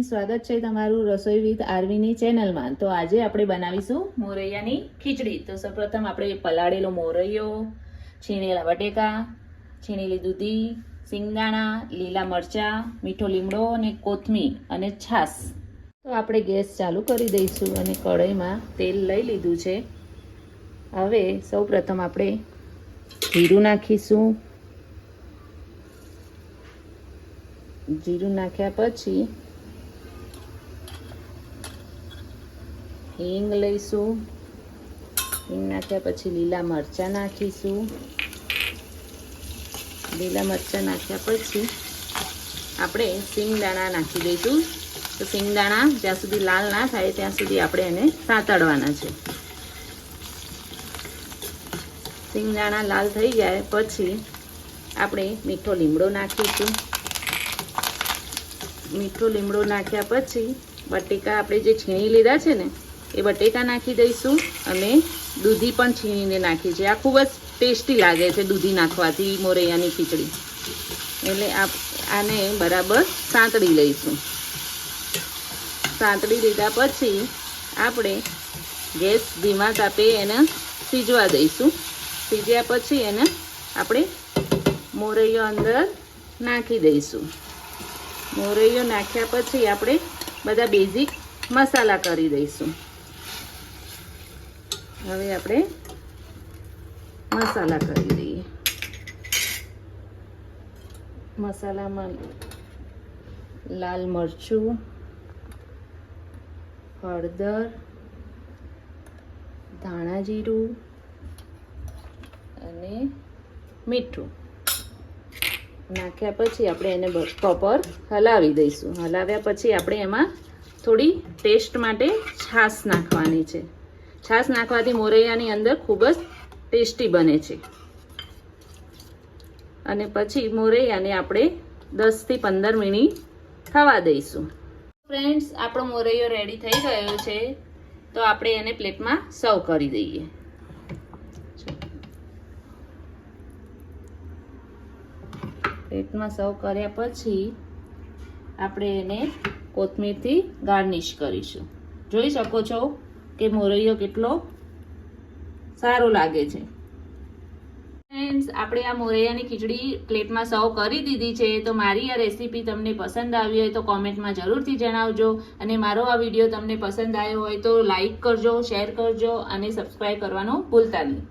Friend, સ્વાગત છે તમારું રસોઈ વિથ આરવીની ચેનલમાં। તો આજે આપણે બનાવીશું મોરૈયાની ખીચડી। તો સૌપ્રથમ આપણે પલાળેલો મોરૈયો, છીણેલા બટેકા, છીણેલી દૂધી, સિંગદાણા, લીલા મરચાં, મીઠો લીમડો અને કોથમીર અને છાશ। તો આપણે ગેસ ચાલુ કરી દઈશું અને કઢાઈમાં તેલ લઈ લીધું છે। હવે સૌપ્રથમ આપણે જીરું નાખીશું। જીરું નાખ્યા પછી હિંગ લઈશું। હિંગ નાખ્યા પછી લીલા મરચાં નાખીશું। લીલા મરચાં નાખ્યા પછી આપણે સિંગદાણા નાખી દઈશું। તો સિંગદાણા જ્યાં સુધી લાલ ના થાય ત્યાં સુધી આપણે એને સાંતળવાના છે। સિંગદાણા લાલ થઈ જાય પછી આપણે મીઠો લીમડો નાખીશું। મીઠો લીમડો નાખ્યા પછી બટેકા આપણે જે છીણી લીધા છે ને એ બટેકા નાખી દઈશું અને દૂધી પણ છીણીને નાખી છે। આ ખૂબ જ ટેસ્ટી લાગે છે દૂધી નાખવાથી મોરૈયાની ખીચડી। એટલે આને બરાબર સાંતળી લઈશું। સાંતળી લીધા પછી આપણે ગેસ ધીમા તાપે એને સીજવા દઈશું। સીજ્યા પછી એને આપણે મોરૈયો અંદર નાખી દઈશું। મોરૈયો નાખ્યા પછી આપણે બધા બેઝિક મસાલા કરી દઈશું। હવે આપણે મસાલા કરી દઈએ। મસાલામાં લાલ મરચું, હળદર, ધાણા જીરું અને મીઠું નાખ્યા પછી આપણે એને પ્રોપર હલાવી દઈશું। હલાવ્યા પછી આપણે એમાં થોડી ટેસ્ટ માટે છાશ નાખવાની છે। છાશ નાખવાથી મોરૈયાની અંદર ખૂબ જ ટેસ્ટી બને છે। અને પછી મોરૈયાને આપણે 10 થી 15 મિનિટ થવા દઈશું। ફ્રેન્ડ્સ, આપણો મોરૈયો રેડી થઈ ગયો છે। તો આપણે એને પ્લેટમાં સર્વ કરી દઈએ। પ્લેટમાં સર્વ કર્યા પછી આપણે એને કોથમીરથી ગાર્નિશ કરીશું। જોઈ શકો છો કે મોરૈયો કેટલો સારો લાગે છે। ફ્રેન્ડ્સ, આપણે આ મોરૈયાની ખીચડી પ્લેટમાં સર્વ કરી દીધી છે। તો મારી આ રેસીપી તમને પસંદ આવી હોય તો કોમેન્ટમાં જરૂરથી જણાવજો। અને મારો આ વિડીયો તમને પસંદ આવ્યો હોય તો લાઈક કરજો, શેર કરજો અને સબસ્ક્રાઈબ કરવાનું ભૂલતા નહીં।